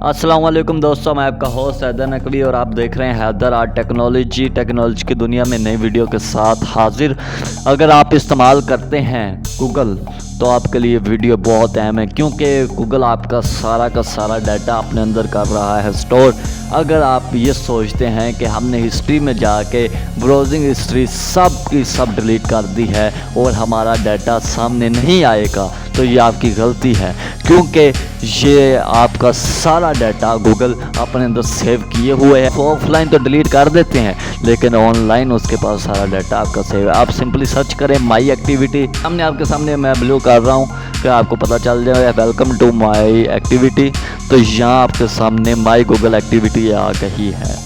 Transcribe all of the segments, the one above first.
अस्सलाम वालेकुम दोस्तों, मैं आपका होस्ट हैदर नकवी और आप देख रहे हैं हैदर आर्ट टेक्नोलॉजी की दुनिया में नई वीडियो के साथ हाजिर। अगर आप इस्तेमाल करते हैं गूगल तो आपके लिए वीडियो बहुत अहम है, क्योंकि गूगल आपका सारा का सारा डाटा अपने अंदर कर रहा है स्टोर। अगर आप ये सोचते हैं कि हमने हिस्ट्री में जाके ब्राउजिंग हिस्ट्री सब की सब डिलीट कर दी है और हमारा डाटा सामने नहीं आएगा, तो ये आपकी गलती है, क्योंकि ये आपका सारा डाटा गूगल अपने अंदर सेव किए हुए है। ऑफलाइन तो डिलीट कर देते हैं, लेकिन ऑनलाइन उसके पास सारा डाटा आपका सेव है। आप सिंपली सर्च करें माई एक्टिविटी, हमने आपके सामने मैं ब्लू कर रहा हूँ कि आपको पता चल जाए वेलकम टू माई एक्टिविटी। तो यहाँ आपके सामने माई गूगल एक्टिविटी आ गई है।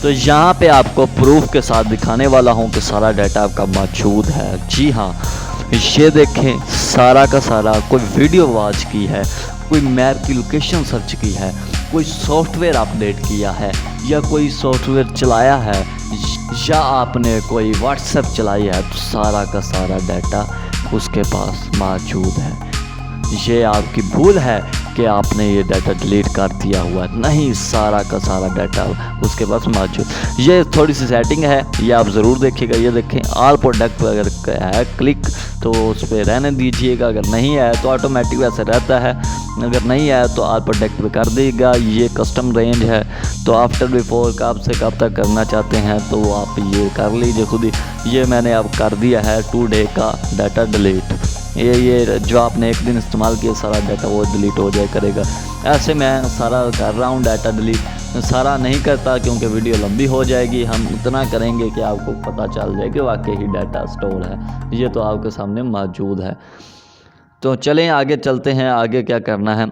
तो यहाँ पे आपको प्रूफ के साथ दिखाने वाला हूँ कि सारा डाटा आपका मौजूद है। जी हाँ, ये देखें, सारा का सारा कोई वीडियो वॉच की है, कोई मैप की लोकेशन सर्च की है, कोई सॉफ्टवेयर अपडेट किया है, या कोई सॉफ्टवेयर चलाया है, या आपने कोई व्हाट्सएप चलाई है, तो सारा का सारा डाटा उसके पास मौजूद है। ये आपकी भूल है कि आपने ये डाटा डिलीट कर दिया हुआ है, नहीं, सारा का सारा डाटा उसके पास मौजूद। ये थोड़ी सी सेटिंग है, ये आप ज़रूर देखिएगा। ये देखें, ऑल प्रोडक्ट अगर है क्लिक तो उस पर रहने दीजिएगा, अगर नहीं है तो ऑटोमेटिक वैसे रहता है, अगर नहीं है तो ऑल प्रोडक्ट पे कर देगा। ये कस्टम रेंज है, तो आफ्टर बिफोर कब से कब तक करना चाहते हैं तो आप ये कर लीजिए खुद ही। ये मैंने अब कर दिया है 2 डे का डाटा डिलीट। ये जो आपने एक दिन इस्तेमाल किया सारा डाटा वो डिलीट हो जाए करेगा। ऐसे मैं सारा कर रहा हूँ डाटा डिलीट, सारा नहीं करता क्योंकि वीडियो लंबी हो जाएगी। हम इतना करेंगे कि आपको पता चल जाए कि वाकई ही डाटा स्टोर है, ये तो आपके सामने मौजूद है। तो चलें आगे चलते हैं, आगे क्या करना है।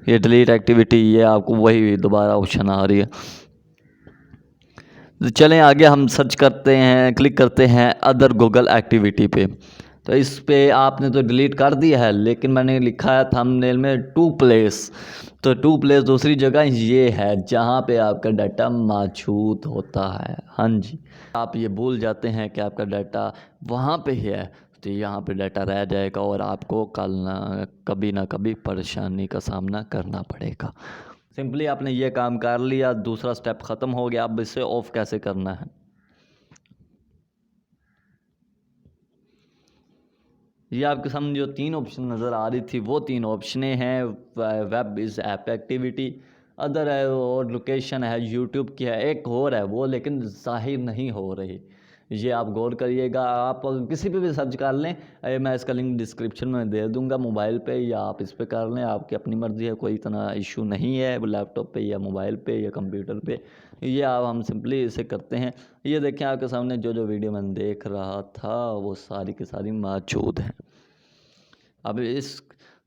ये डिलीट एक्टिविटी, ये आपको वही दोबारा ऑप्शन आ रही है। तो चलें आगे, हम सर्च करते हैं, क्लिक करते हैं अदर गूगल एक्टिविटी पे। तो इस पे आपने तो डिलीट कर दिया है, लेकिन मैंने लिखा है थंबनेल में टू प्लेस। तो टू प्लेस दूसरी जगह ये है जहाँ पे आपका डाटा मौजूद होता है। हाँ जी, आप ये भूल जाते हैं कि आपका डाटा वहाँ पे ही है, तो यहाँ पे डाटा रह जाएगा और आपको कल ना कभी परेशानी का सामना करना पड़ेगा। सिंपली आपने ये काम कर लिया, दूसरा स्टेप ख़त्म हो गया। अब इसे ऑफ़ कैसे करना है, ये आपके सामने जो 3 ऑप्शन नज़र आ रही थी वो 3 ऑप्शनें हैं। Web is app activity, other है और लोकेशन है, यूट्यूब की है, एक और है वो लेकिन ज़ाहिर नहीं हो रही। ये आप गौर करिएगा, आप किसी पे भी सर्च कर लें, मैं इसका लिंक डिस्क्रिप्शन में दे दूंगा, मोबाइल पे या आप इस पे कर लें, आपकी अपनी मर्ज़ी है, कोई इतना इशू नहीं है लैपटॉप पे या मोबाइल पे या कंप्यूटर पे। ये आप हम सिंपली इसे करते हैं। ये देखें आपके सामने जो जो वीडियो मैं देख रहा था वो सारी की सारी मौजूद हैं। अब इस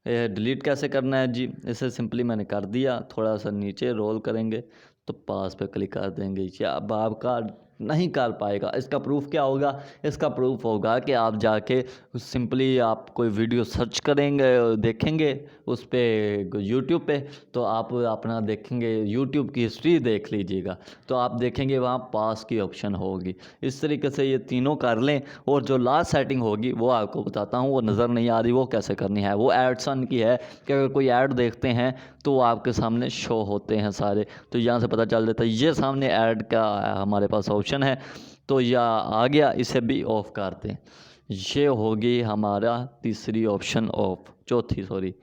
डिलीट कैसे करना है जी, इसे सिंपली मैंने कर दिया। थोड़ा सा नीचे रोल करेंगे तो पास पे क्लिक कर देंगे, या अब आपका नहीं कर पाएगा। इसका प्रूफ क्या होगा, इसका प्रूफ होगा कि आप जाके सिंपली आप कोई वीडियो सर्च करेंगे, देखेंगे उस पर यूट्यूब पे, तो आप अपना देखेंगे यूट्यूब की हिस्ट्री देख लीजिएगा, तो आप देखेंगे वहाँ पास की ऑप्शन होगी। इस तरीके से ये तीनों कर लें, और जो लास्ट सेटिंग होगी वो आपको बताता हूँ, वो नज़र नहीं आ रही, वो कैसे करनी है। वो एड्सन की है कि अगर कोई ऐड देखते हैं तो वो आपके सामने शो होते हैं सारे, तो यहाँ से पता चल जाता है। ये सामने ऐड का हमारे पास ऑप्शन है, तो यह आ गया, इसे भी ऑफ़ कर दें। ये होगी हमारा तीसरी ऑप्शन ऑफ, चौथी सॉरी।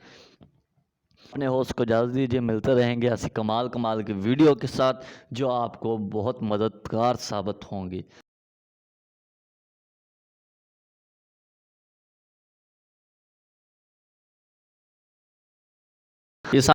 अपने होस्ट को इजाज़त दीजिए, मिलते रहेंगे ऐसी कमाल कमाल की वीडियो के साथ जो आपको बहुत मददगार साबित होंगी। ये